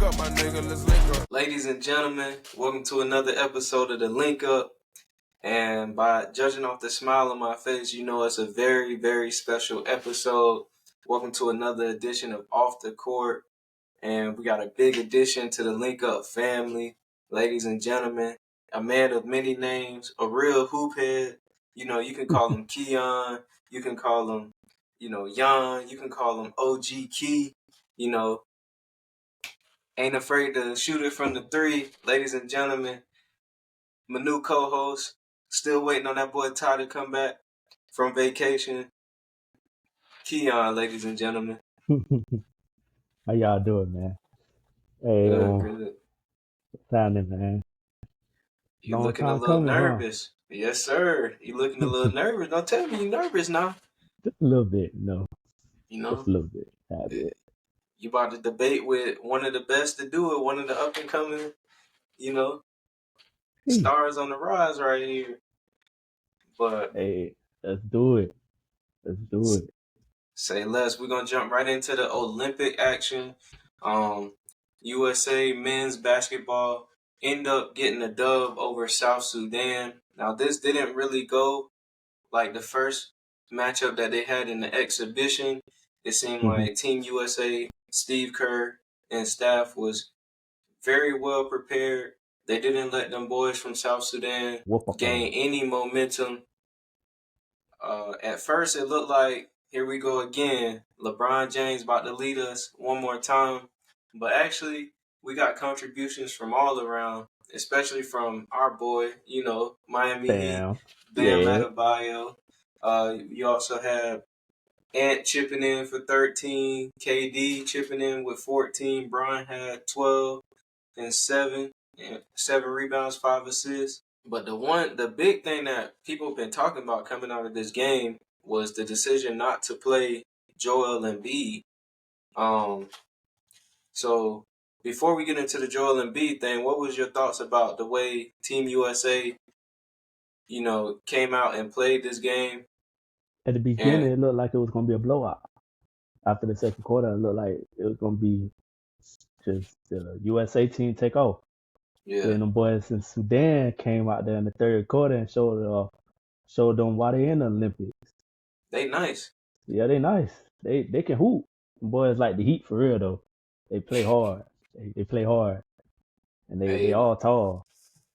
up, my nigga, let's link up. Ladies and gentlemen, welcome to another episode of The Link Up. And by judging off the smile on my face, you know it's a very, very special episode. Welcome to another edition of Off the Court. And we got a big addition to the Link Up family. Ladies and gentlemen, a man of many names, a real hoop head. You know, you can call him Keiyon. You can call him, Yon. You can call him OG Key. You know, ain't afraid to shoot it from the three. Ladies and gentlemen, my new co-host, still waiting on that boy Ty to come back from vacation. Keiyon, ladies and gentlemen. How y'all doing, man? Hey, Good. what's happening, man? You Long looking a time little coming, huh? nervous. Yes, sir. You looking a little nervous. Don't tell me you nervous now. Just a little bit, no, You know, just a little bit. Tad bit. you about to debate with one of the best to do it, one of the up and coming, Hey, stars on the rise right here. But hey, let's do it. Let's do it. say less. We're gonna jump right into the Olympic action. USA men's basketball end up getting a dub over South Sudan. Now this didn't really go like the first matchup that they had in the exhibition. It seemed like Team USA, Steve Kerr and staff was very well prepared. They didn't let them boys from South Sudan gain any momentum. At first, it looked like, here we go again. LeBron James about to lead us one more time. But actually, we got contributions from all around, especially from our boy, Miami Heat, Bam Adebayo. You also have Ant chipping in for 13, KD chipping in with 14. Bron had 12 and 7 rebounds, 5 assists. But the big thing that people have been talking about coming out of this game was the decision not to play Joel Embiid. So before we get into the Joel Embiid thing, what was your thoughts about the way Team USA, came out and played this game? At the beginning, it looked like it was gonna be a blowout. After the second quarter, it looked like it was gonna be just the USA team take off. Yeah. Then the boys in Sudan came out there in the third quarter and showed them why they in the Olympics. They nice. Yeah, they nice. They can hoop. The boys like the Heat for real though. They play hard. They play hard, and they all tall.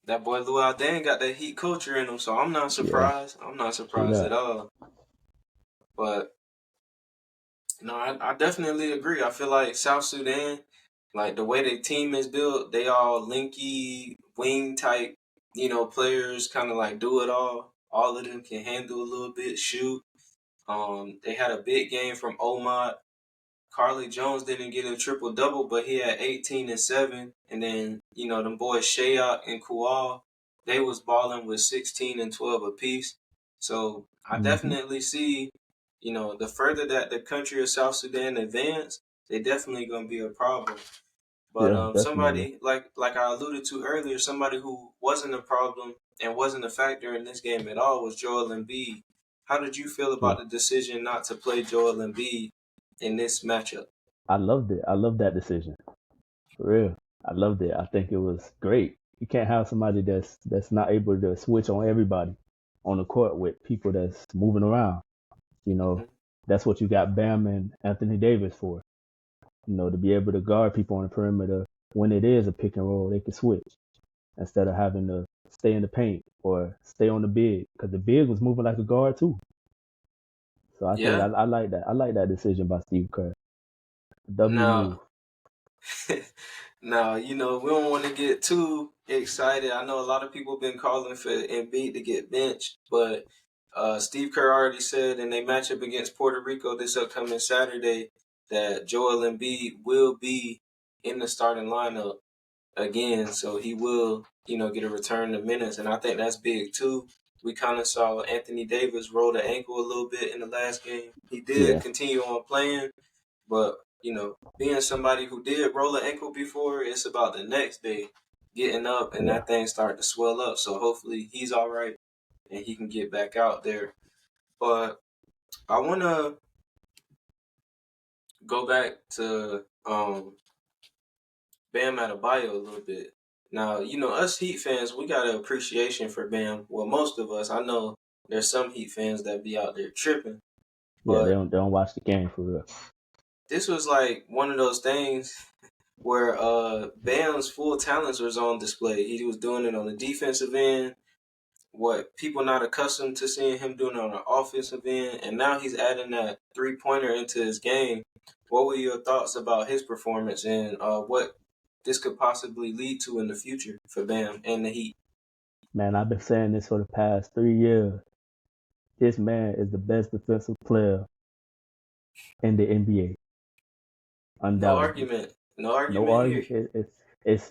That boy Lou Aldan got that Heat culture in him, so I'm not surprised. Yeah. I'm not surprised at all. But no, I definitely agree. I feel like South Sudan, like the way their team is built, they all linky wing type, players, kind of like do it all. All of them can handle a little bit, shoot. They had a big game from Omad. Carly Jones didn't get a triple double, but he had 18 and 7. And then, them boys Shayok and Kual, they was balling with 16 and 12 apiece. So I definitely see, the further that the country of South Sudan advance, they definitely gonna be a problem. But somebody like I alluded to earlier, somebody who wasn't a problem and wasn't a factor in this game at all was Joel Embiid. How did you feel about the decision not to play Joel Embiid in this matchup? I loved it. I loved that decision. For real. I loved it. I think it was great. You can't have somebody that's not able to switch on everybody on the court with people that's moving around. That's what you got Bam and Anthony Davis for. To be able to guard people on the perimeter when it is a pick and roll, they can switch instead of having to stay in the paint or stay on the big, because the big was moving like a guard too. So I think I like that. I like that decision by Steve Kerr. No, we don't want to get too excited. I know a lot of people have been calling for Embiid to get benched, but Steve Kerr already said in a matchup against Puerto Rico this upcoming Saturday that Joel Embiid will be in the starting lineup again. So he will, get a return to minutes. And I think that's big too. We kind of saw Anthony Davis roll the ankle a little bit in the last game. He did continue on playing, but, being somebody who did roll an ankle before, it's about the next day getting up and that thing start to swell up. So hopefully he's all right and he can get back out there. But I want to go back to Bam Adebayo a little bit. Now, us Heat fans, we got an appreciation for Bam. Well, most of us. I know there's some Heat fans that be out there tripping, Yeah, they but don't watch the game for real. this was like one of those things where Bam's full talents was on display. He was doing it on the defensive end, what people not accustomed to seeing him doing on the offensive end, and now he's adding that 3-pointer into his game. What were your thoughts about his performance and what this could possibly lead to in the future for Bam and the Heat? Man, I've been saying this for the past 3 years. This man is the best defensive player in the NBA, No undoubtedly. argument. No No argument here. argument. It's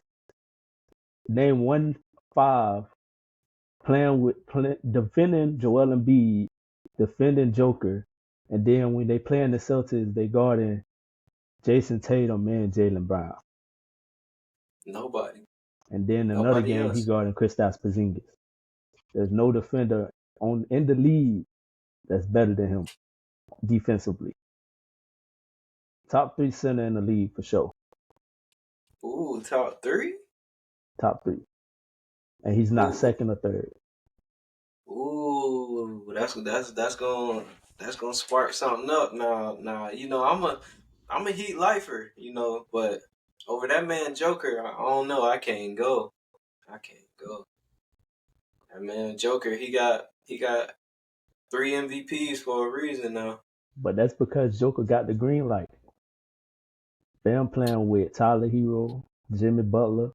name 1-5 defending Joel Embiid, defending Joker, and then when they play in the Celtics, they guarding Jason Tatum and Jaylen Brown. Nobody. And then another Nobody game he else. guarding Kristaps Porzingis. There's no defender in the league that's better than him defensively. Top 3 center in the league for sure. Ooh, top 3? Top 3. And he's not Ooh. second or third. Ooh, that's gonna spark something up now. Now, I'm a Heat lifer, but over that man Joker, I don't know. I can't go. I can't go. That man Joker, he got 3 MVPs for a reason now. But that's because Joker got the green light. Bam playing with Tyler Hero, Jimmy Butler.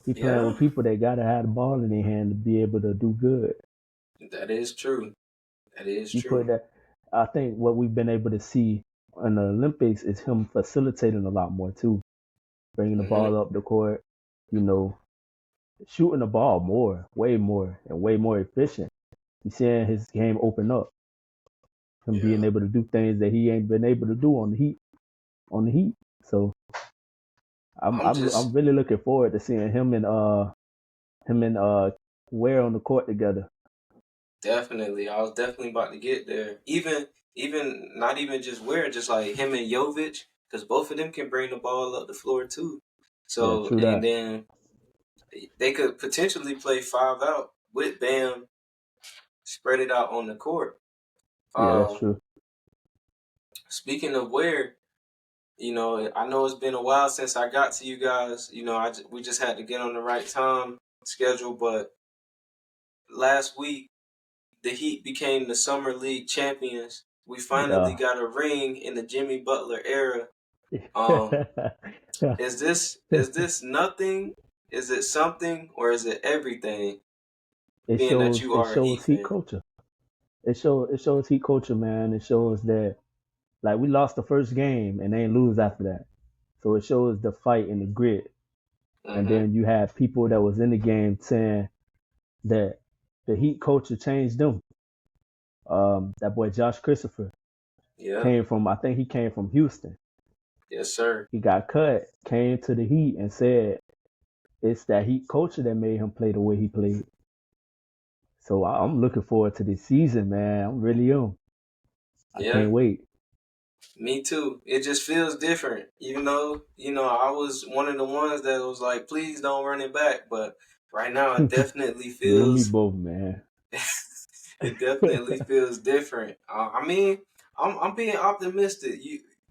He playing Yeah, with people that gotta have the ball in their hand to be able to do good. that is true. That is You put true. that. I think what we've been able to see in the Olympics is him facilitating a lot more too, bringing the Hmm. ball up the court, you know, shooting the ball more, way more, and way more efficient. You seeing his game open up, him being Yeah. able to do things that he ain't been able to do on the Heat. On the Heat, so I'm I'm I'm just I'm really looking forward to seeing him and Ware on the court together. definitely. I was definitely about to get there. Even not even just where, just like him and Jovic, because both of them can bring the ball up the floor too. Yeah, So true and that. then they could potentially play 5 out with Bam, spread it out on the court. Yeah, that's Um, true. Speaking of where, I know it's been a while since I got to you guys. We just had to get on the right time schedule, but last week the Heat became the Summer League champions. We finally Yeah. got a ring in the Jimmy Butler era. Um, is this nothing? Is it something or is it everything? it Being that shows you it are a Heat shows Heat fan. culture. It shows Heat culture, man. It shows that like we lost the first game and they ain't lose after that. So it shows the fight and the grit. And Mm-hmm. then you have people that was in the game saying that the Heat culture changed them. That boy Josh Christopher Yeah. came from I think he came from Houston. Yes, sir. He got cut, came to the Heat and said it's that Heat culture that made him play the way he played. So I'm looking forward to this season, man. I'm really am. I Yeah. can't wait. Me too. It just feels different. Even though, I was one of the ones that was like, please don't run it back. But right now it definitely You and me feels both, man. it definitely feels different. I mean, I'm being optimistic.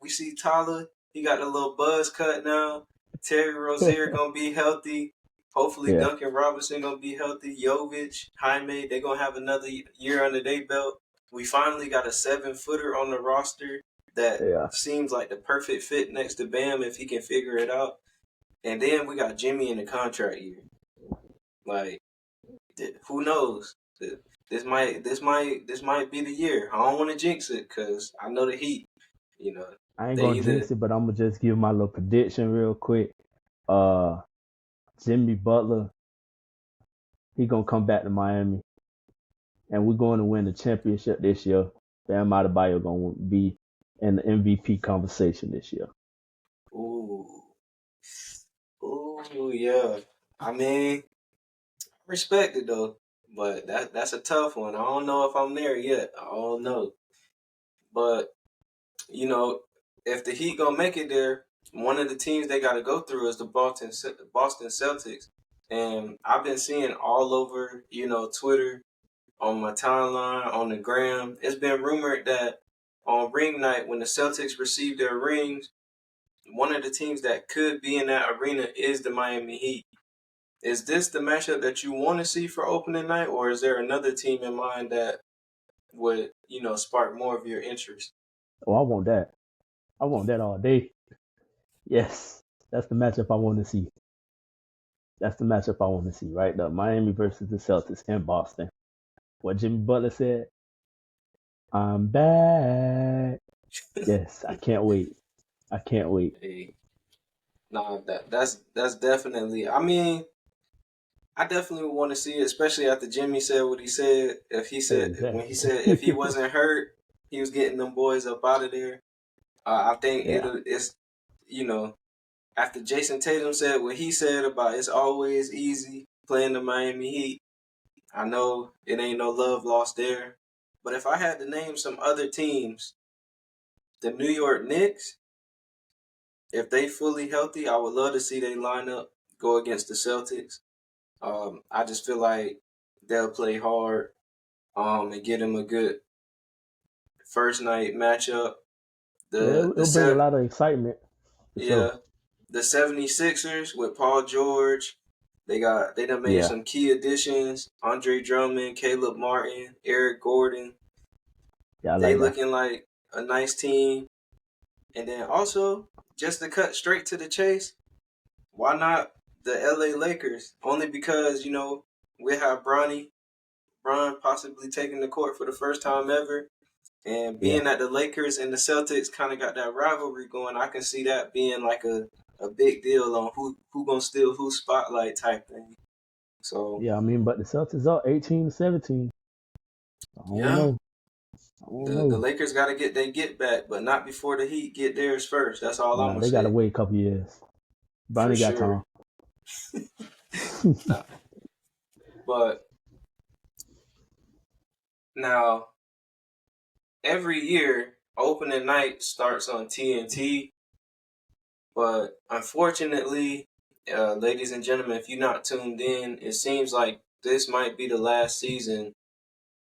We see Tyler, he got a little buzz cut now. Terry Rozier gonna be healthy. Hopefully Yeah, Duncan Robinson gonna be healthy. Jovic, Jaime, they gonna have another year under their belt. We finally got a 7-footer on the roster that yeah. seems like the perfect fit next to Bam if he can figure it out. And then we got Jimmy in the contract year. Like, who knows? This might be the year. I don't want to jinx it because I know the Heat. You know, I ain't they gonna either jinx it, but I'm gonna just give my little prediction real quick. Uh, Jimmy Butler, he gonna come back to Miami, and we're going to win the championship this year. Bam Adebayo gonna be in the MVP conversation this year. ooh, yeah. I mean, respect it though, but that's a tough one. I don't know if I'm there yet. I don't know, but you know, if the Heat gonna make it there, one of the teams they got to go through is the Boston Celtics, and I've been seeing all over, Twitter, on my timeline, on the gram. It's been rumored that on ring night, when the Celtics receive their rings, one of the teams that could be in that arena is the Miami Heat. Is this the matchup that you want to see for opening night, or is there another team in mind that would, spark more of your interest? Oh, I want that. I want that all day. Yes, that's the matchup I want to see. That's the matchup I want to see, right? The Miami versus the Celtics in Boston. What Jimmy Butler said, I'm back. Yes, I can't wait. I can't wait. Hey, nah, that's definitely. I mean, I definitely want to see it, especially after Jimmy said what he said. If he said when he Exactly. said if he wasn't hurt, he was getting them boys up out of there. I think Yeah. it's you know after Jason Tatum said what he said about it's always easy playing the Miami Heat. I know it ain't no love lost there, but if I had to name some other teams, the New York Knicks, if they fully healthy, I would love to see they line up go against the Celtics. I just feel like they'll play hard and get them a good first night matchup. Yeah, The the it'll bring a set lot of excitement for sure. Yeah, the 76ers with Paul George. They done made Yeah. some key additions. Andre Drummond, Caleb Martin, Eric Gordon. Yeah, I They like that. looking like a nice team. And then also, just to cut straight to the chase, why not the LA Lakers? Only because, we have Bron possibly taking the court for the first time ever. And Yeah. being that the Lakers and the Celtics kind of got that rivalry going, I can see that being like a big deal on who gonna steal whose spotlight type thing. So Yeah, I mean, but the Celtics are 18-17. I don't yeah, know. I don't the know. Lakers got to get they get back, but not before the Heat get theirs first. That's all I'm Nah, gonna they gotta say wait a couple years. for Bronny got time. sure. Nah, but now every year opening night starts on TNT, but unfortunately, ladies and gentlemen, if you're not tuned in, it seems like this might be the last season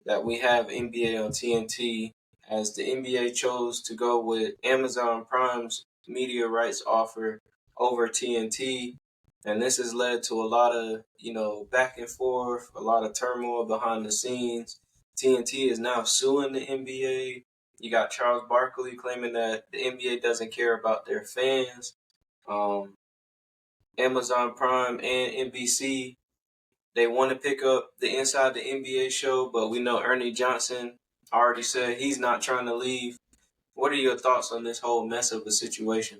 that we have NBA on TNT, as the NBA chose to go with Amazon Prime's media rights offer over TNT. And this has led to a lot of, back and forth, a lot of turmoil behind the scenes. TNT is now suing the NBA. You got Charles Barkley claiming that the NBA doesn't care about their fans. Um, Amazon Prime and NBC, they want to pick up the Inside the NBA show, but we know Ernie Johnson already said he's not trying to leave. What are your thoughts on this whole mess of a situation?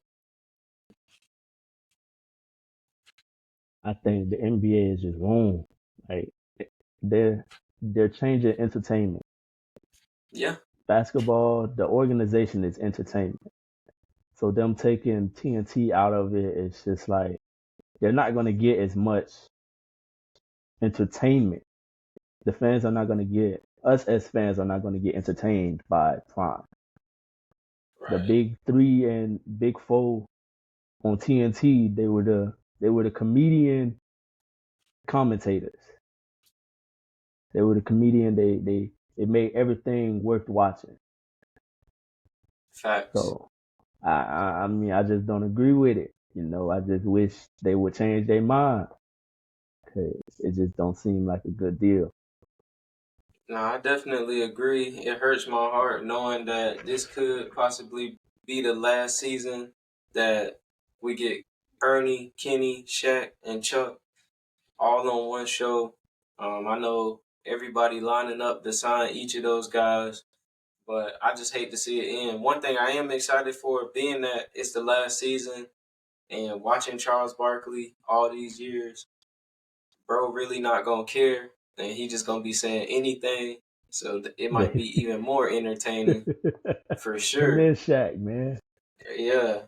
I think the NBA is just wrong. Like they're they're changing entertainment. Yeah, Basketball, the organization is entertainment. So them taking TNT out of it, it's just like they're not gonna get as much entertainment. The fans are not gonna get us as fans are not gonna get entertained by Prime. The right. big three and big four on TNT, they were the comedian commentators. They were the comedian. They it made everything worth watching. Facts. So I mean I just don't agree with it. I just wish they would change their mind because it just don't seem like a good deal. No, I definitely agree. It hurts my heart knowing that this could possibly be the last season that we get Ernie, Kenny, Shaq, and Chuck all on one show. I know everybody lining up to sign each of those guys, but I just hate to see it end. One thing I am excited for, being that it's the last season and watching Charles Barkley all these years, bro, really not gonna care, and he just gonna be saying anything. So it might They, be even more entertaining for him sure. and Shaq, man. Yeah,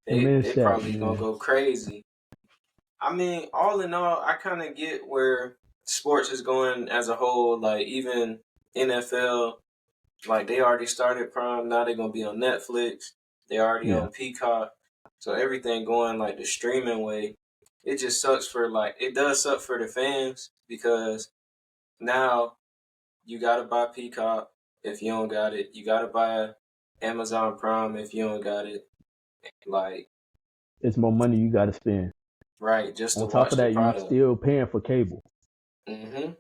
Him they and they Shaq, probably gonna man. go crazy. I mean, all in all, I kind of get where sports is going as a whole. Like even NFL, like they already started Prime. Now they're gonna be on Netflix. They already Yeah, on Peacock. So everything going like the streaming way, it just sucks for like it does suck for the fans because now you gotta buy Peacock if you don't got it. You gotta buy Amazon Prime if you don't got it. Like, It's more money you got to spend. right, just to On top watch of the that, you product. still paying for cable, hmm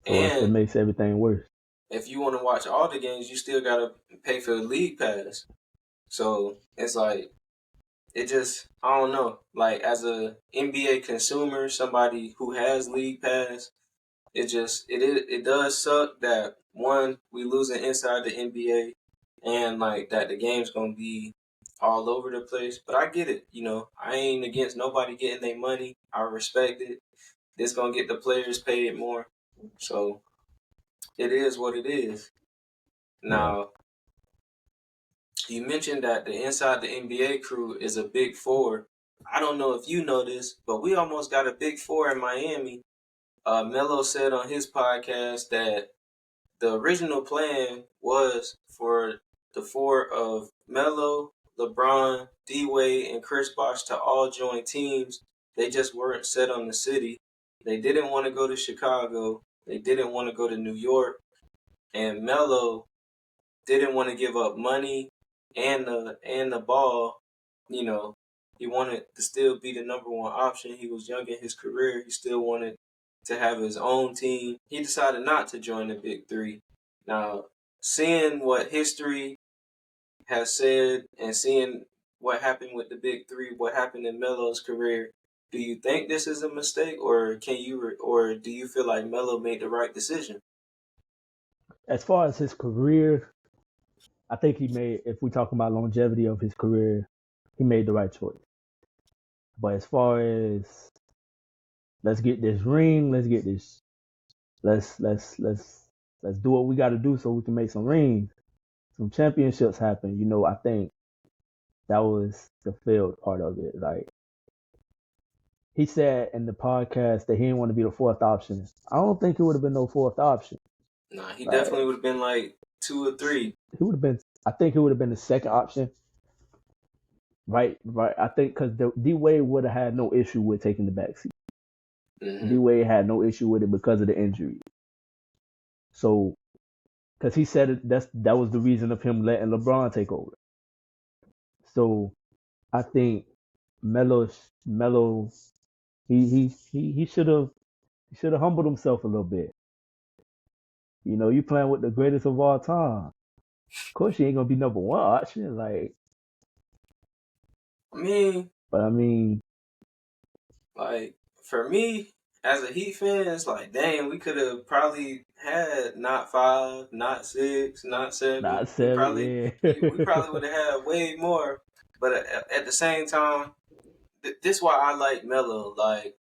so it And makes everything worse. if you want to watch all the games, you still gotta pay for the league pass. So it's like it just I don't know. Like as a NBA consumer, somebody who has league pass, it does suck that one we losing inside the NBA and like that the game's gonna be all over the place. But I get it, I ain't against nobody getting their money. I respect it. This gonna get the players paid more. So it is what it is. Yeah, Now you mentioned that the inside the NBA crew is a big four. I don't know if you know this, but we almost got a big four in Miami. Melo said on his podcast that the original plan was for the four of Melo, LeBron, D Wade, and Chris Bosh to all join teams. They just weren't set on the city. They didn't want to go to Chicago. They didn't want to go to New York. And Melo didn't want to give up money and the ball. You know, he wanted to still be the number one option. He was young in his career. He still wanted to have his own team. He decided not to join the Big Three. Now, seeing what history has said and seeing what happened with the Big Three, what happened in Melo's career, do you think this is a mistake, or or do you feel like Melo made the right decision? as far as his career, I think he made. If we talk about longevity of his career, he made the right choice. But as far as let's get this ring, let's get this, let's do what we got to do so we can make some rings, some championships happen. I think that was the failed part of it. Like he said in the podcast that he didn't want to be the fourth option. I don't think it would have been no fourth option. Nah, he Like definitely would have been like 2 or 3. he would have been. I think he would have been the second option. Right, right. I think because D Wade would have had no issue with taking the back seat. D hmm Wade had no issue with it because of the injury. So, because he said that was the reason of him letting LeBron take over. So, I think Melo, he should have humbled himself a little bit. You playing with the greatest of all time. Of course, you ain't gonna be number one option. Like, I mean, but I mean, like for me as a Heat fan, it's like, dang, we could have probably had not 5, not 6, not 7. not We seven. probably we Yeah, probably would have had way more. But at the same time, this why I like Melo. Like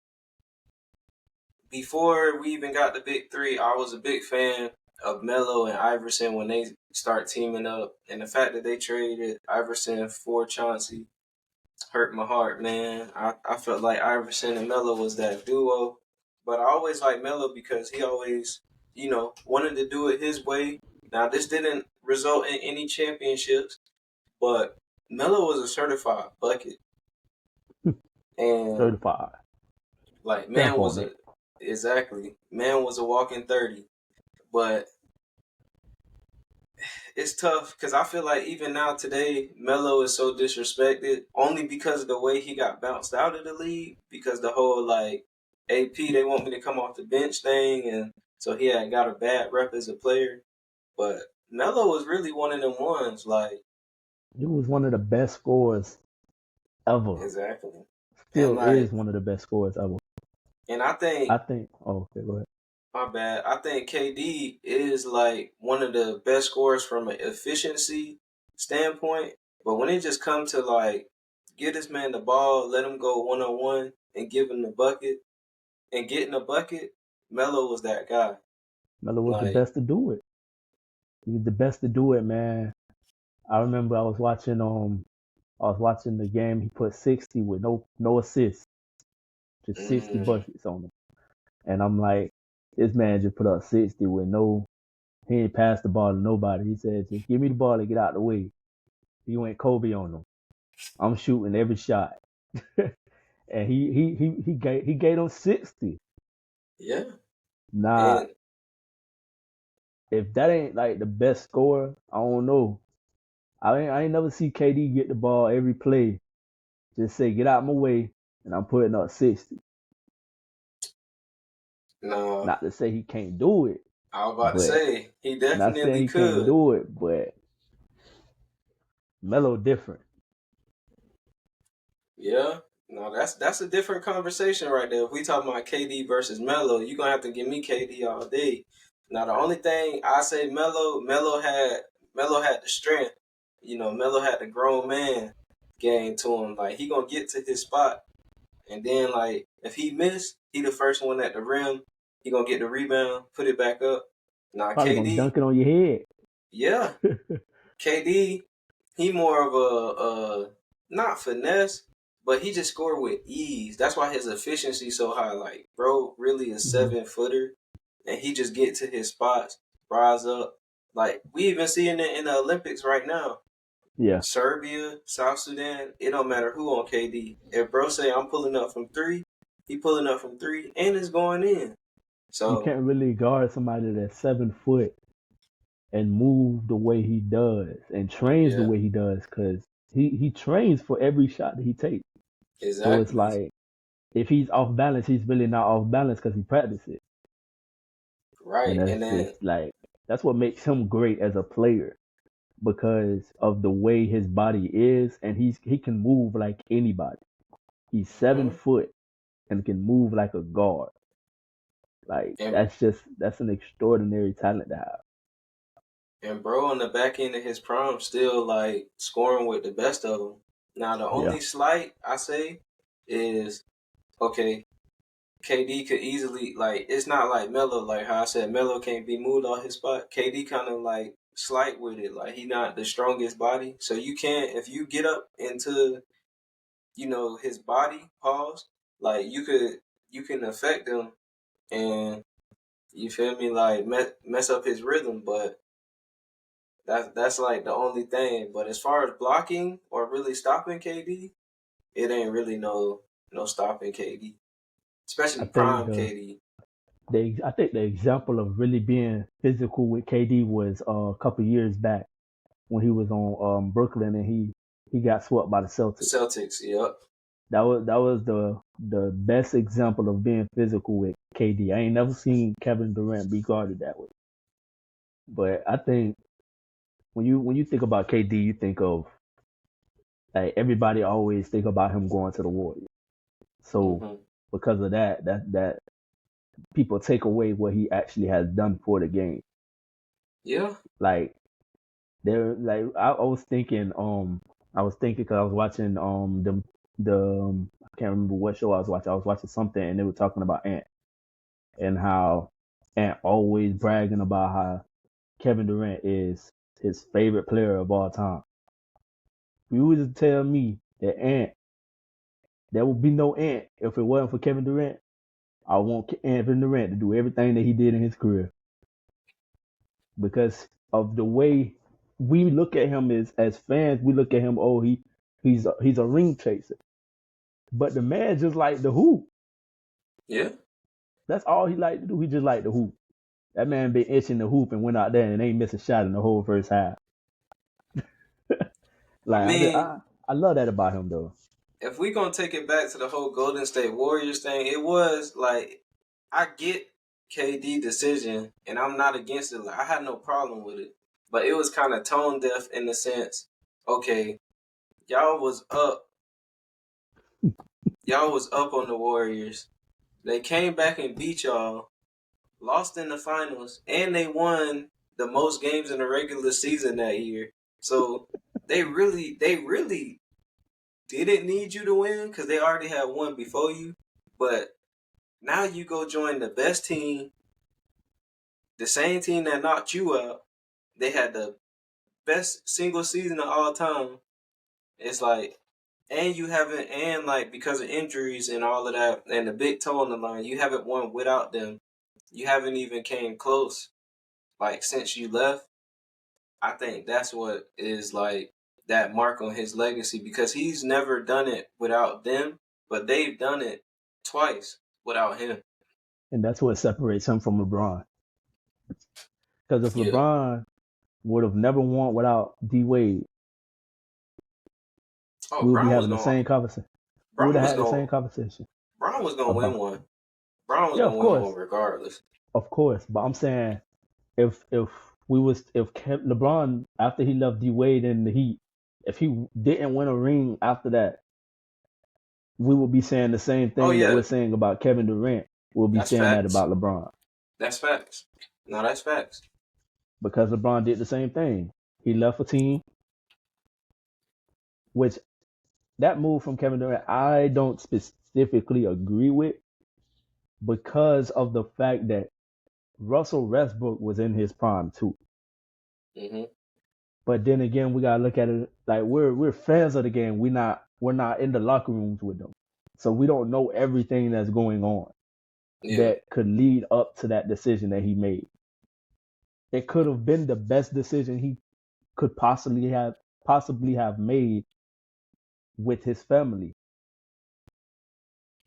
before we even got the Big Three, I was a big fan of Melo and Iverson when they start teaming up, and the fact that they traded Iverson for Chauncey hurt my heart, man. I felt like Iverson and Melo was that duo. But I always liked Melo because he always, wanted to do it his way. Now, this didn't result in any championships, but Melo was a certified bucket. And, 35. like, Stamp on it. Man was a walking 30. But it's tough because I feel like even now today, Melo is so disrespected only because of the way he got bounced out of the league. Because the whole like AP, they want me to come off the bench thing, and so he had got a bad rep as a player. But Melo was really one of them ones, like He was one of the best scorers ever. exactly, and Still is like, one of the best scorers ever. and I I think think. Oh, okay, go ahead. my bad. I think KD is like one of the best scorers from an efficiency standpoint. But when it just comes to like get this man the ball, let him go 1-on-1 and give him the bucket and getting the bucket, Melo was that guy. Melo was the Like, best to do it. He was the best to do it, man. I remember I was watching the game. He put 60 with no assists, just 60 mm, buckets on him, and I'm like, this man just put up 60 with no. He ain't passed the ball to nobody. He said, just give me the ball and get out of the way. He went Kobe on them. I'm shooting every shot, and he gave them 60. Yeah. Nah, And if that ain't like the best scorer, I don't know. I ain't never see KD get the ball every play. Just say get out my way, and I'm putting up 60. no, Not to say he can't do it, I was about to but say he not saying definitely he can't could. do it, but Melo different. Yeah. No, that's a different conversation right there. If we talking about KD versus Melo, you're gonna have to give me KD all day. Now the only thing I say Melo had the strength. You know, Melo had the grown man game to him. Like he gonna get to his spot. And then like if he missed, he the first one at the rim. He gonna get the rebound, put it back up. Now Probably gonna KD, dunk it on your head. yeah, KD, he more of a not finesse, but he just scored with ease. That's why his efficiency so high. Like bro, really a Hmm. 7-footer, and he just get to his spots, rise up. Like we even seeing it in the Olympics right now. Yeah, Serbia, South Sudan, it don't matter who on KD. If bro say I'm pulling up from three, he pulling up from three and it's going in. you So can't really guard somebody that's 7 foot and move the way he does and trains the yeah, way he does because he trains for every shot that he takes. So it's exactly. like if he's off balance, he's really not off balance because he practiced it. And Right. And that's then just like that's what makes him great as a player because of the way his body is and he can move like anybody. He's seven mhm. foot and can move like a guard. Like and that's an extraordinary talent to have. and bro on the back end of his prime still like scoring with the best of them. Now the Yeah. only slight I say is okay, KD could easily like it's not like Melo, like how I said Melo can't be moved off his spot. KD kind of like slight with it, like he not the strongest body, so you can't if you get up into his body pause, like you can affect him and you feel me like mess up his rhythm, but that's like the only thing. But as far as blocking or really stopping KD, it ain't really no stopping KD, I especially think prime the KD. I think the example of really being physical with KD was a couple years back when he was on Brooklyn and he got swept by the Celtics. Celtics, yep. That was the best example of being physical with KD. I ain't never seen Kevin Durant be guarded that way. But I think when you think about KD, you think of like everybody always think about him going to the Warriors. So hmm because of that people take away what he actually has done for the game. Yeah. Like I was thinking because I was watching I can't remember what show I was watching. I was watching something and they were talking about Ant and how Ant always bragging about how Kevin Durant is his favorite player of all time. If you would tell me that Ant there would be no Ant if it wasn't for Kevin Durant, I want Kevin Durant to do everything that he did in his career because of the way we look at him as fans. We look at him, oh, he's a ring chaser, but the man just like the hoop. Yeah. That's all he like to do. He just like the hoop. That man been itching the hoop and went out there and ain't missed a shot in the whole first half. I Like mean, I love that about him though. if we gonna take it back to the whole Golden State Warriors thing, it was like I get KD decision and I'm not against it. Like I had no problem with it. But it was kind of tone deaf in the sense, okay, y'all was up y'all was up on the Warriors. They came back and beat y'all, lost in the finals, and they won the most games in the regular season that year. So they really didn't need you to win because they already had won before you. But now you go join the best team, the same team that knocked you out. They had the best single season of all time. It's like, and you haven't, and like because of injuries and all of that, and the big toe on the line, you haven't won without them. You haven't even came close. Like since you left, I think that's what is like. that mark on his legacy because he's never done it without them, but they've done it twice without him. And that's what separates him from LeBron. Because if Yeah. LeBron would have never won without D Wade, Oh, we would be having the same conversation. We would Brown have was had the same going conversation Brown was gonna win about. one. Brown was Yeah, gonna of win one course, regardless. of course. But I'm saying if LeBron after he left D Wade in the Heat, if he didn't win a ring after that, we would be saying the same Oh thing that yeah, we're saying about Kevin Durant. We'll be that's saying that facts. about LeBron That's facts. No, that's facts. because LeBron did the same thing. He left a team, which that move from Kevin Durant, I don't specifically agree with because of the fact that Russell Westbrook was in his prime too. Hmm. But then again, we gotta look at it like we're fans of the game. We're not in the locker rooms with them, so we don't know everything that's going on Yeah, that could lead up to that decision that he made. It could have been the best decision he could possibly have made with his family.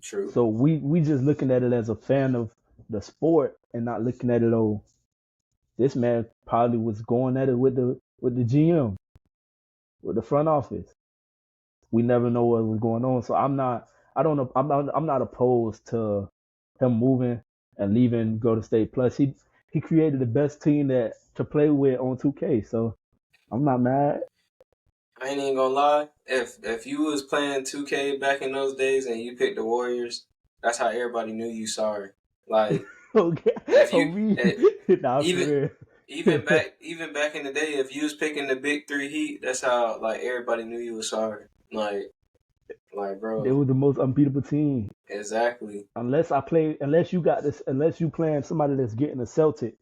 true. So we just looking at it as a fan of the sport and not looking at it. Oh, this man probably was going at it with the GM, with the front office. We never know what was going on. So I'm not. I don't know. I'm not opposed to him moving and leaving Golden State. Plus, he created the best team that to play with on 2K. So I'm not mad. I ain't even gonna lie. If you was playing 2K back in those days and you picked the Warriors, that's how everybody knew you sorry. Like Okay. if Oh, you me. eh, Nah, even for even real. back in the day, if you was picking the big three Heat, that's how like everybody knew you was sorry. Like They bro, were the most unbeatable team. exactly. Unless you playing somebody that's getting a Celtic,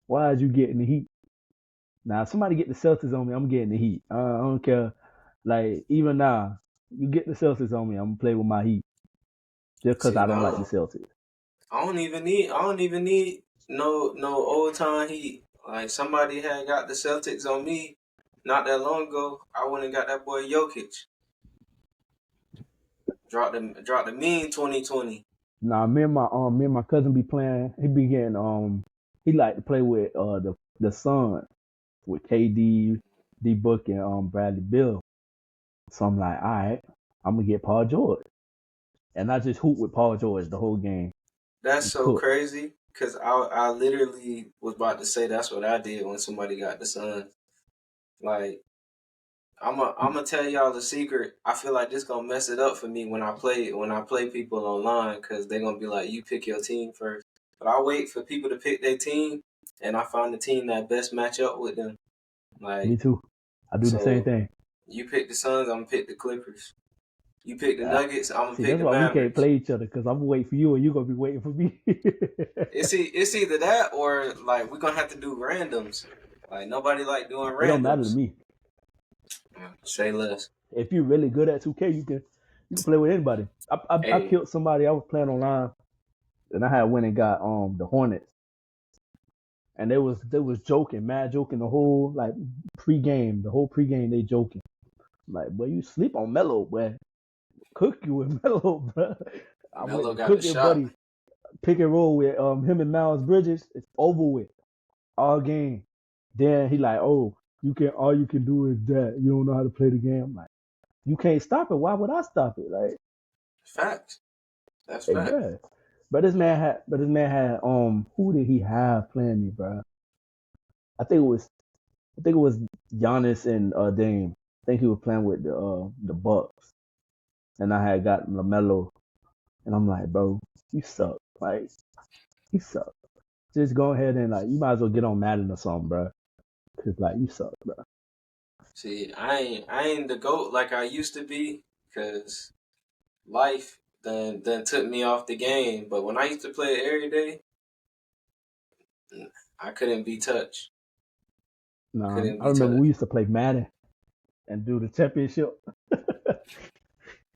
why is you getting the Heat? Now, if somebody get the Celtics on me, I'm getting the Heat. I don't care. Like even now, you get the Celtics on me, I'm gonna play with my Heat just because See, I don't like the no, Celtics. I don't even need no old time Heat. Like somebody had got the Celtics on me not that long ago. I went and got that boy Jokic. Dropped the mean 2020. Now, me and my cousin be playing. He be getting he like to play with the Suns with KD, D Book, and Bradley Bill. So I'm like, all right, I'm gonna get Paul George, and I just hoop with Paul George the whole game That's and so cook. crazy because I literally was about to say that's what I did when somebody got the Suns. Like I'm gonna tell y'all the secret. I feel like this gonna mess it up for me when I play people online because they're gonna be like, you pick your team first. But I wait for people to pick their team, and I find the team that best match up with them. Me Like too. I do the same so, thing. you pick the Suns, I'm gonna pick the Clippers. You pick the Uh, Nuggets, I'm gonna See, pick that's the why we can't Mavericks. play each other because I'm gonna wait for you and you're gonna be waiting for me. It It's either that or like we're gonna have to do randoms. Like nobody like doing don't matter to randoms. me. Say less. If you're really good at 2K, you can play with anybody. I Hey, killed somebody. I was playing online and I had went and got the Hornets, and they was joking, mad joking the whole like pregame, the whole pregame they joking. I'm like, boy, you sleep on Melo, boy. Cook you with Melo, bro. I went Melo to got the cook your shot. buddy. Pick and roll with him and Miles Bridges. It's over with all game. Then he like, oh, you can all you can do is that. You don't know how to play the game. I'm like, you can't stop it. Why would I stop it? Like, Facts. That's hey, fact. bro. But this man had who did he have playing me, bro? I think it was I think it was Giannis and Dame. I think he was playing with the Bucks, and I had got Lamelo, and I'm like, bro, you suck. Like, you suck. Just go ahead and like, you might as well get on Madden or something, bro. Cause like, you suck, bro. See, I ain't the goat like I used to be, cause life done took me off the game. But when I used to play it every day, I couldn't be touched. Nah, Couldn't I be remember we touched. used to play Madden and do the championship.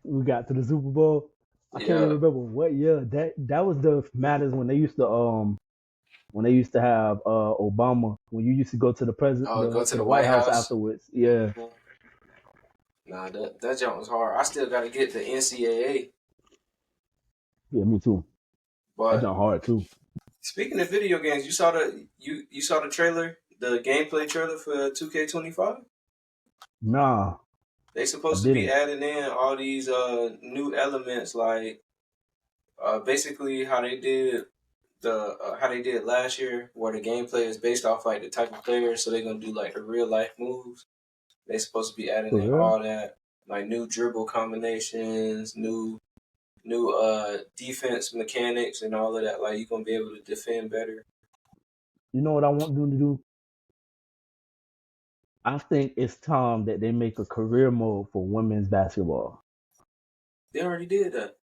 We got to the Super Bowl. I can't even Yeah. remember what year. That was the Matters when they used to have Obama when you used to go to the president Oh, go to to the the White White House House. afterwards. Yeah, Mhm. Nah, that jump was hard. I still got to get the NCAA. Yeah, me too. That But jump hard too. speaking of video games, you saw the trailer, the gameplay trailer for 2K25. Nah, They I supposed to be didn't adding in all these new elements, like basically how they did last year, where the gameplay is based off like the type of player, so they're gonna do like the real life moves. They supposed to be adding for in real. all that, like new dribble combinations, new defense mechanics, and all of that. Like you're gonna be able to defend better. You know what I want them to do? I think it's time that they make a career mode for women's basketball They already did that.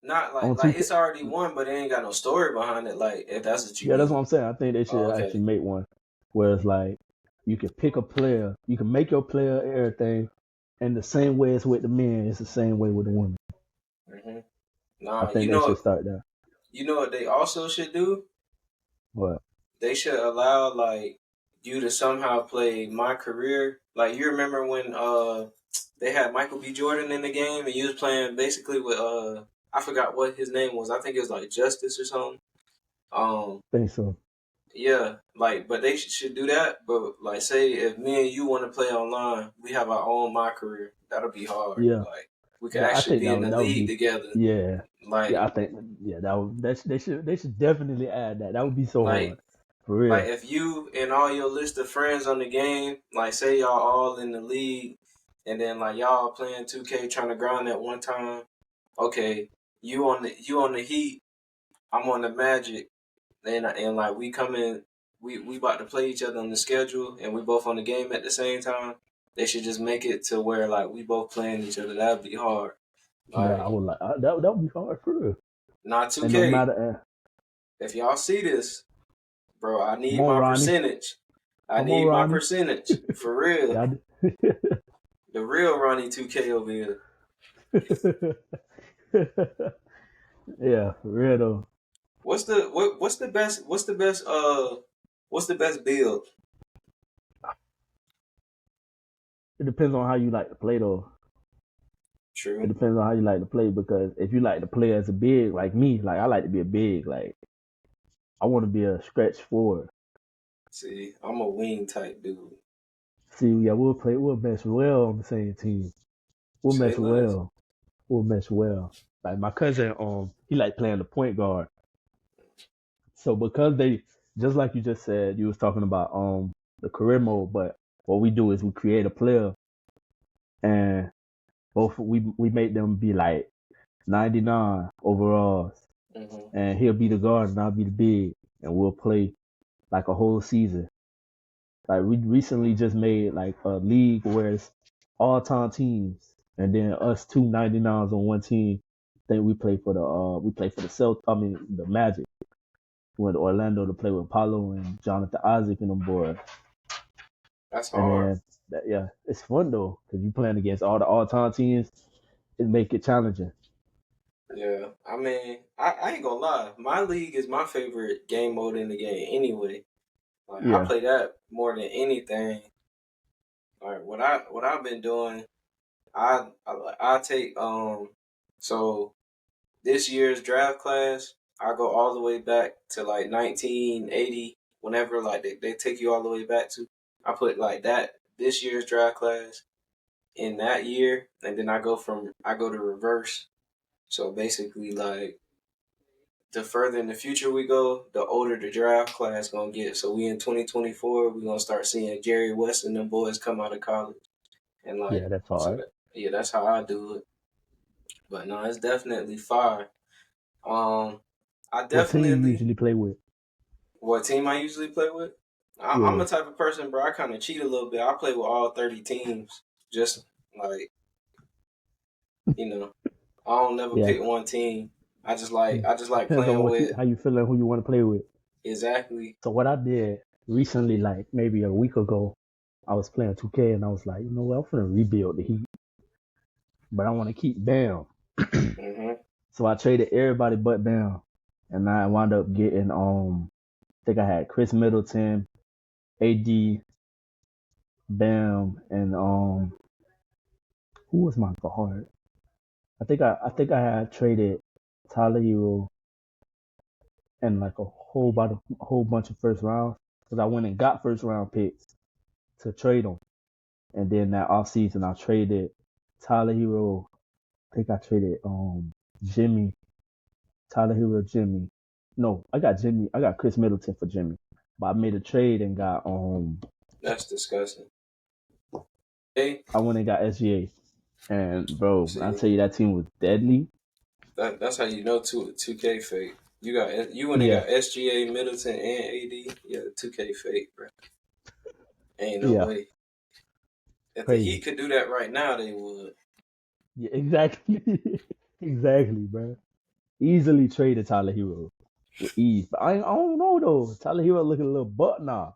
Not on like 2K. it's already won, but it ain't got no story behind it. Like if that's what you Yeah, that's what mean. I'm saying. I think they Oh, should okay. actually make one where it's like you can pick a player, you can make your player everything, and the same way it's with the men, it's the same way with the women. hmm I Nah, think they should start there. you know what they also should do? What? They should allow like you to somehow play my career. Like you remember when they had Michael B. Jordan in the game and you was playing basically with I forgot what his name was. I think it was like Justice or something. Um Think so. yeah, like but they should do that. But like say if me and you want to play online, we have our own my career. That'll be hard. Yeah, Like we could that I actually think be in the that would league be. together. Yeah, yeah. I Like think they should definitely add that. That would be so hard, like for Like real. if you and all your list of friends on the game, like say y'all all in the league, and then like y'all playing 2K trying to grind at one time. Okay, you on the Heat, I'm on the Magic, and like we come in, we about to play each other on the schedule, and we both on the game at the same time. They should just make it to where like we both playing each other. That'd be hard. Yeah, Like I would like that would be hard for real. not And no 2K. matter, If y'all see this, bro, I come need on, my Ronnie, percentage. I come on, need my Ronnie. percentage for real. Yeah, The real Ronnie 2K over here. yeah, for real though. What's the best build? It depends on how you like to play though. It True. depends on how you like to play because if you like to play as a big like me, like I like to be a big, like I want to be a stretch forward. See, I'm a wing type dude. See, yeah, we'll mesh well on the same team. We'll Say mesh less. well. We'll mesh well. Like my cousin, he like playing the point guard. So because they just like you just said, you was talking about the career mode, but what we do is we create a player and both we make them be like 99 overalls, hmm and he'll be the guard and I'll be the big, and we'll play like a whole season. Like we recently just made like a league where it's all time teams, and then us two 99s on one team. I think we play for the the Magic. We went to Orlando to play with Paulo and Jonathan Isaac and them boys. That's And hard. then yeah, it's fun though because you playing against all the all time teams. It make it challenging. Yeah. I mean, I ain't gonna lie. My league is my favorite game mode in the game anyway. Like I Yeah, play that more than anything. Like what I've been doing, I take so this year's draft class, I go all the way back to like 1980, whenever like they take you all the way back to. I put like that this year's draft class in that year, and then I go to reverse. So basically, like the further in the future we go, the older the draft class gonna get. So we in 2024, we gonna start seeing Jerry West and them boys come out of college, and yeah, like that's so hard. that yeah, that's how I do it. But no, it's definitely fire. Um, I What team you definitely usually play with? what team I usually play with. I'm Yeah, the type of person, bro. I kind of cheat a little bit. I play with all 30 teams. Just like you know, I don't never yeah. pick one team. I just like Depends on playing what you with how you feeling, who you want to play with. exactly. So what I did recently, like maybe a week ago, I was playing 2K and I was like, you know what, I'm gonna rebuild the Heat, but I want to keep Bam. hmm So I traded everybody but Bam, and I wound up getting I think I had Chris Middleton, AD, Bam, and Who was my guard? I think I had traded Tyler Hero and like a whole bunch of first rounds because I went and got first round picks to trade them. And then that off season I traded Tyler Hero. I think I traded Jimmy, Tyler Hero, Jimmy. No, I got Jimmy. I got Chris Middleton for Jimmy. But I made a trade and got That's disgusting. I went and got SGA. And bro, I See, tell you that team was deadly. that's how you know 2K fake. You went and Yeah, got SGA, Middleton, and AD. Yeah, 2K fake, bro. Ain't no yeah, way. If the crazy. Heat could do that right now, they would. Yeah, exactly, exactly, bro. Easily traded Tyler Hero with ease. But I don't know though. Tyler Hero looking a little butt now.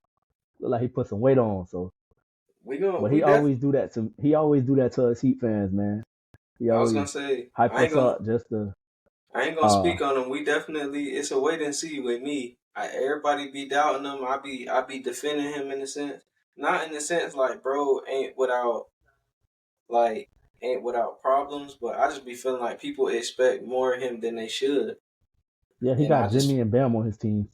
Look like he put some weight on. So, but We def. he always do that to us Heat fans, man. He I was gonna always say hype us up just to I ain't gonna uh speak on them. We definitely it's a wait and see with me. Everybody be doubting him. I be defending him in a sense, not in the sense like bro like ain't without problems, but I just be feeling like people expect more of him than they should, yeah, he and I got just Jimmy and Bam on his team.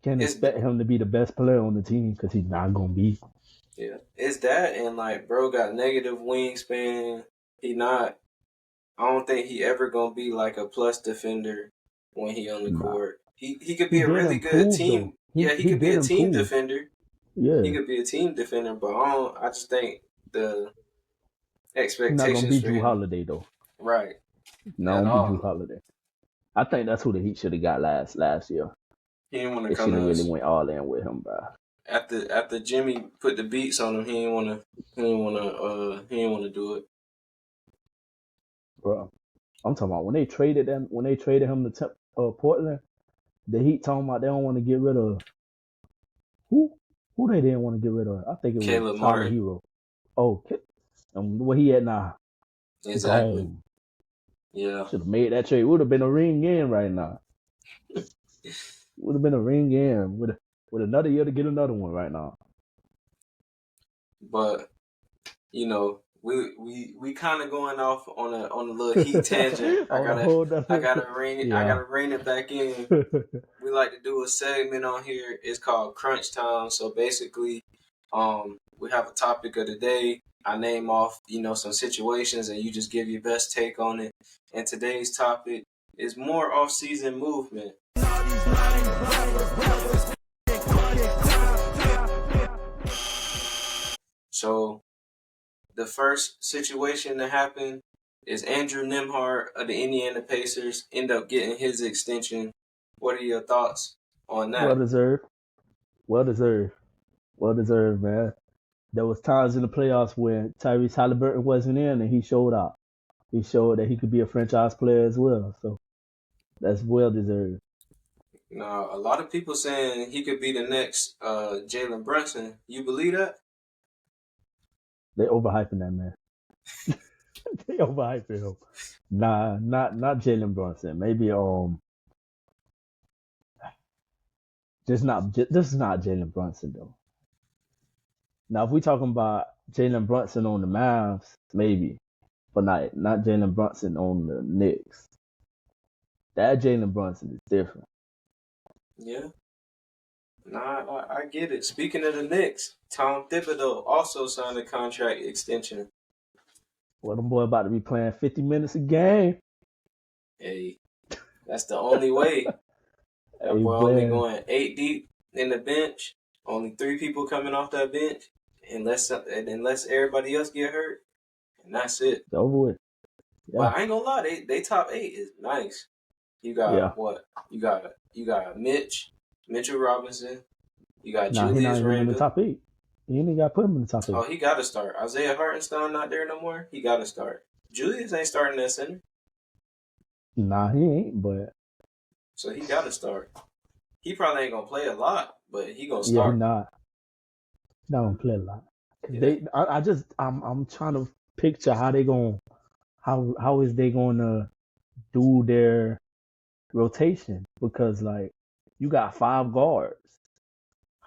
Can't it's expect him to be the best player on the team because he's not gonna be. yeah it's that and like bro got negative wingspan. He not. I don't think he ever gonna be like a plus defender when he on the Nah, court. He could he be a did really good improve though. team. Yeah, he He could be did a team improve. defender. He Yeah, could be a team defender, but I just think the he's not gonna expectations be for Drew him, Holiday though. right, Not at gonna be Drew all. Holiday. I think that's who the Heat should have got last year. He didn't want to They come should have to really us went all in with him, bro. after Jimmy put the beats on him. He didn't want to do it. Bro, I'm talking about when they traded him to Portland. The Heat talking about they don't want to get rid of who? Who they didn't want to get rid of? I think it was Caleb Tyler Martin, Hero. Oh, and where he at now? exactly. Gone. Yeah, Should have made that trade. Would have been a ring in right now. Would have been a ring in with another year to get another one right now. but you know, we kind of going off on a little heat tangent. On a whole other, I yeah. gotta rein it back in. We like to do a segment on here. It's called Crunch Time. So basically, we have a topic of the day. I name off some situations, and you just give your best take on it. And today's topic is more off-season movement. So the first situation that happened is Andrew Nembhard of the Indiana Pacers end up getting his extension. What are your thoughts on Well that? deserved. Well deserved. Well deserved, man. There was times in the playoffs when Tyrese Halliburton wasn't in and he showed up. He showed that he could be a franchise player as well. So that's well deserved. Now, a lot of people saying he could be the next Jalen Brunson. You believe that? They overhyping that man. They overhyping him. Nah, not Jalen Brunson. Maybe this is not Jalen Brunson though. Now if we talking about Jalen Brunson on the Mavs, maybe, but not Jalen Brunson on the Knicks. That Jalen Brunson is different. Yeah. Nah, I get it. Speaking of the Knicks, Tom Thibodeau also signed a contract extension. Well, them boy about to be playing 50 minutes a game. Hey, that's the only way. That Hey boy only man, going 8 deep in the bench. Only 3 people coming off that bench, unless everybody else get hurt, and that's it. it's over with. Yeah, But I ain't gonna lie, they top 8 is nice. You yeah. got what? You got Mitchell Robinson. You got Nah, he not Julius even in the Randle. top 8. He ain't even got to put him in the top 8. Oh, he got to start. Isaiah Hartenstein not there no more. He got to start. Julius ain't starting that center, Nah, he ain't. But so he got to start. He probably ain't gonna play a lot, but he gonna yeah, he start. not. He not gonna play a lot. Cause Yeah, I'm trying to picture how they going how is they gonna do their rotation because like you got 5 guards.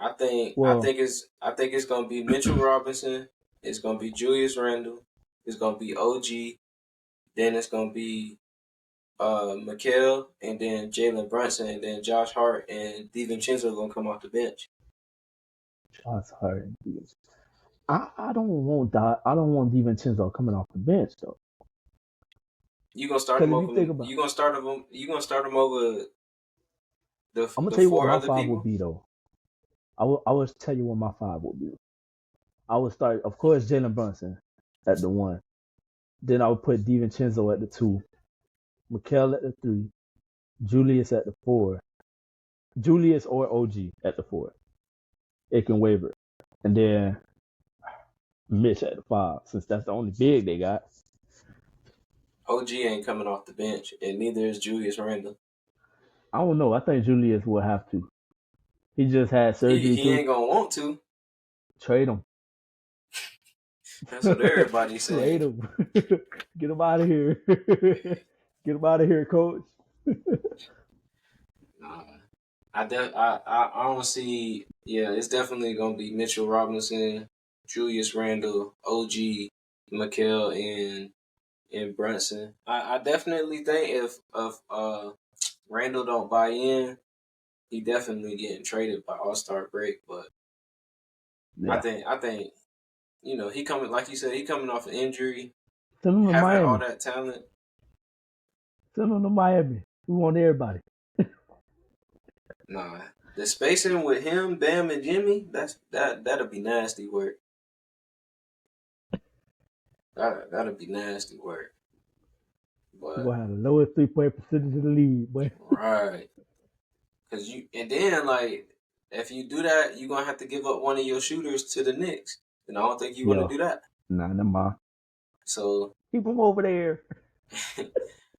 I Well, think it's gonna be Mitchell Robinson. It's gonna be Julius Randle. it's gonna be OG, then it's gonna be Mikal, and then Jalen Brunson, and then Josh Hart and DiVincenzo gonna come off the bench. Shots hard. I don't want that. I don't want DiVincenzo coming off the bench though. You gonna start him Because if you over? think about, You gonna start him? You gonna start him over I'm gonna the tell you what four my other five would people? be though. I will tell you what my five would be. I would start, of course, Jalen Brunson at the one. Then I would put DiVincenzo at the two, Mikal at the three, Julius at the four, Julius or OG at the four. It can waver, and then Mitch at the five, since that's the only big they got. OG ain't coming off the bench, and neither is Julius Randle. I don't know. I think Julius will have to. He just had He surgery he too. ain't gonna want to. Trade him. That's what everybody's Trade saying. him. Get him out of here. Get him out of here, coach. Nah, I don't see. Yeah, it's definitely gonna be Mitchell Robinson, Julius Randle, OG, Mikal, and Brunson. I definitely think if Randle don't buy in, he definitely getting traded by All Star break. But Yeah. I think he coming, like you said, he coming off an injury, Send him to having all Miami. that talent. Send him to Miami. We want everybody. Nah, the spacing with him, Bam, and Jimmy, that'll be nasty work. That'll be nasty work. We're But gonna have the lowest 3-point percentage in the league, boy. right, cause and then like if you do that, you're gonna have to give up one of your shooters to the Knicks, and I don't think you want to Yo, do that. nah, never mind. So, Keep him over there.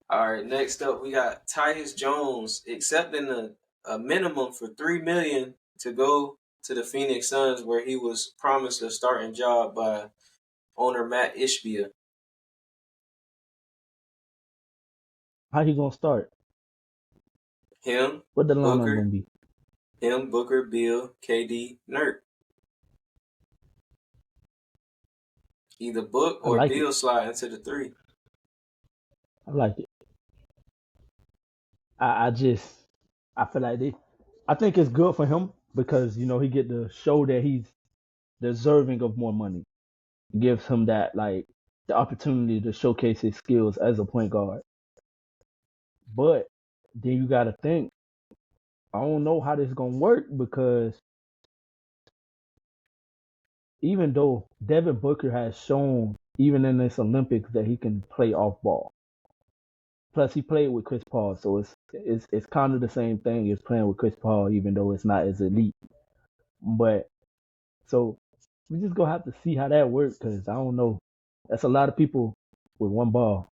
all right, next up we got Tyus Jones accepting a minimum for $3 million to go to the Phoenix Suns, where he was promised a starting job by owner Matt Ishbia. How he gonna start? Him, What the lineup gonna Booker, be? Booker, Bill, KD, Nurk. Either Book I or like it. Bill slide into the three. I like it. I just I feel like I think it's good for him because he get to show that he's deserving of more money. It gives him that like the opportunity to showcase his skills as a point guard. But then you gotta think, I don't know how this is gonna work because even though Devin Booker has shown even in this Olympics that he can play off ball. Plus he played with Chris Paul, so it's kind of the same thing as playing with Chris Paul, even though it's not as elite. But so we just gonna have to see how that works because I don't know. That's a lot of people with one ball.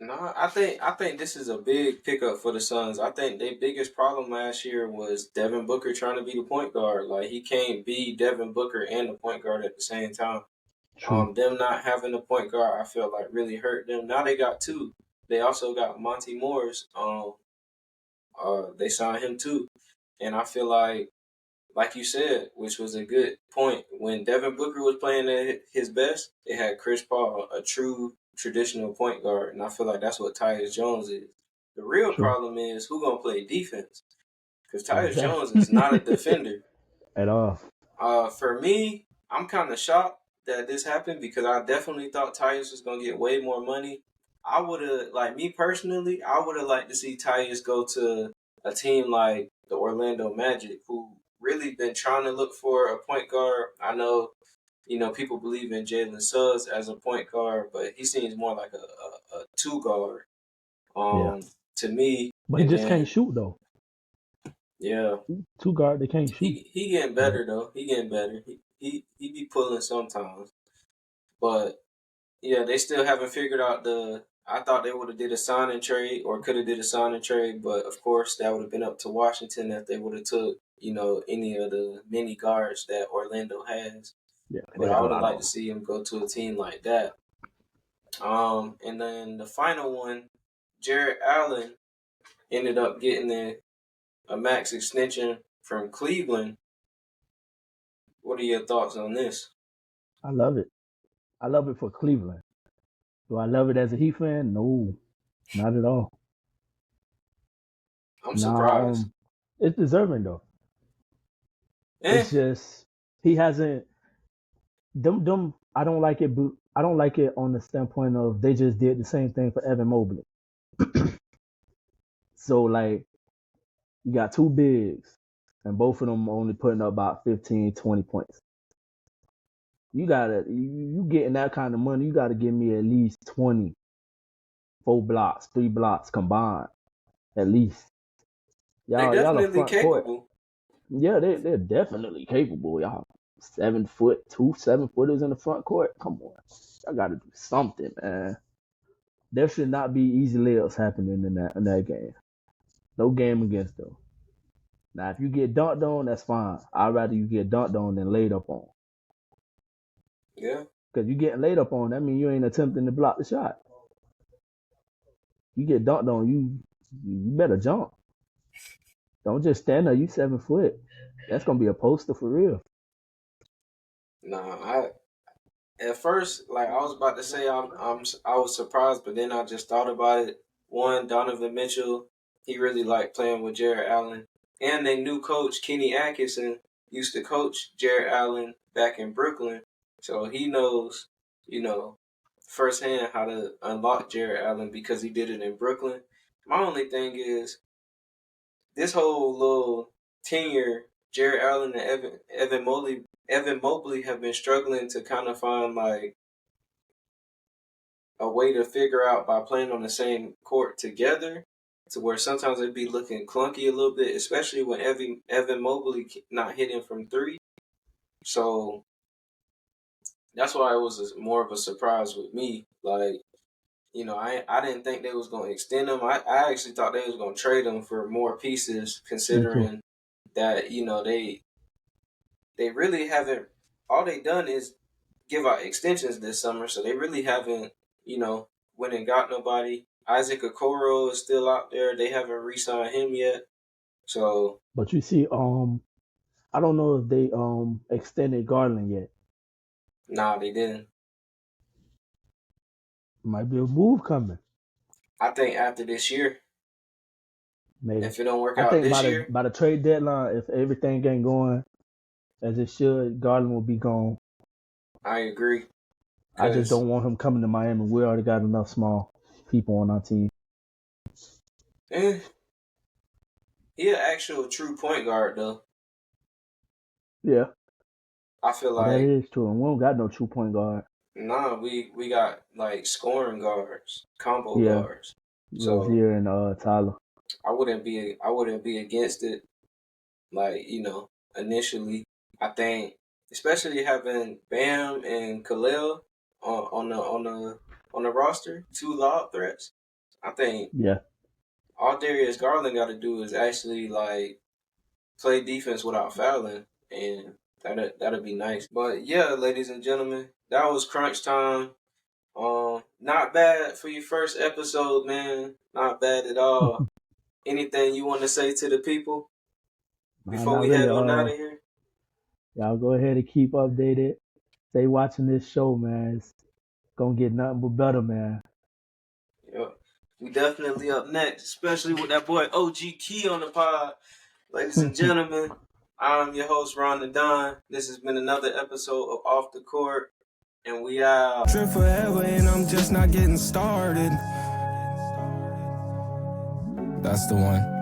No, I think this is a big pickup for the Suns. I think their biggest problem last year was Devin Booker trying to be the point guard. Like he can't be Devin Booker and the point guard at the same time. True. Them not having a point guard, I feel like really hurt them. Now they got two. They also got Monty Morris. They signed him too, and I feel like you said, which was a good point, when Devin Booker was playing at his best, it had Chris Paul, a true traditional point guard, and I feel like that's what Tyus Jones is. The real True. problem is who gonna play defense, because Tyus Exactly. Jones is not a defender. At all. For me, I'm kind of shocked that this happened because I definitely thought Tyus was gonna get way more money. I would have, like me personally, I would have liked to see Tyus go to a team like the Orlando Magic, who really been trying to look for a point guard. I know, people believe in Jalen Suggs as a point guard, but he seems more like a two guard Yeah. um, to me. But he And just can't then, shoot though. yeah, Two guard, they can't shoot. he getting But better though. He getting better. He be pulling sometimes, but yeah, they still haven't figured out the. I thought they would have did a sign and trade or could have did a sign and trade, but of course that would have been up to Washington if they would have took any of the many guards that Orlando has. yeah, they But I got a would have lot liked of to them. see him go to a team like that. And then the final one, Jared Allen ended up getting a max extension from Cleveland. What are your thoughts on this? I love it. I love it for Cleveland. Do I love it as a Heat fan? No, not at all. I'm Nah, surprised. it's deserving though. Eh, It's just he hasn't them. I don't like it. I don't like it on the standpoint of they just did the same thing for Evan Mobley. So like you got two bigs, and both of them only putting up about 15, 20 points. You getting that kind of money, you gotta give me at least 20, 4 blocks, 3 blocks combined, at least. they Y'all a definitely front court. capable. Yeah, they're definitely capable. Y'all 7 foot, 2 7-footers in the front court. Come on. I gotta do something, man. There should not be easy layups happening in that game. No game against them. Now if you get dunked on, that's fine. I'd rather you get dunked on than laid up on. Yeah, Because you getting laid up on, that means you ain't attempting to block the shot. You get dunked on, you better jump. Don't just stand there. You 7 foot. That's gonna be a poster for real. nah. At first, like I was about to say, I was surprised, but then I just thought about it. One, Donovan Mitchell, he really liked playing with Jared Allen, and their new coach Kenny Atkinson used to coach Jared Allen back in Brooklyn, so he knows, you know, firsthand how to unlock Jared Allen because he did it in Brooklyn. My only thing is this whole little tenure, Jared Allen and Evan Mobley have been struggling to kind of find like a way to figure out by playing on the same court together, to where sometimes it'd be looking clunky a little bit, especially when Evan Mobley not hitting from three. So that's why it was more of a surprise with me. Like, I didn't think they was going to extend him. I actually thought they was going to trade him for more pieces, Me too. considering that they really haven't. All they done is give out extensions this summer, so they really haven't, went and got nobody. Isaac Okoro is still out there. They haven't re-signed him yet. So But you see, I don't know if they extended Garland yet. nah, they didn't. Might be a move coming. I think after this year, Maybe. if it don't work I out think this year, by the trade deadline, if everything ain't going as it should, Garland will be gone. I agree. I just Cause don't want him coming to Miami. We already got enough small people on our team. eh, he an actual true point guard though. Yeah, I feel that like is true. And we don't got no true point guard. nah, we got like scoring guards, combo Yeah, guards. So Rozier and Tyler. I wouldn't be against it. Like, initially, I think, especially having Bam and Khalil on the roster, two lob threats. I think Yeah, all Darius Garland got to do is actually like play defense without fouling, and that'd be nice. But yeah, ladies and gentlemen, that was crunch time. Not bad for your first episode, man. Not bad at all. Anything you want to say to the people nah, before not we really. head on out of here? Y'all go ahead and keep updated. Stay watching this show, man. It's gonna get nothing but better, man. Yep. We definitely up next, especially with that boy OG Key on the pod. Ladies and gentlemen, I'm your host, Ron the Don. This has been another episode of Off the Court, and we out. Trip forever, and I'm just not getting started. That's the one.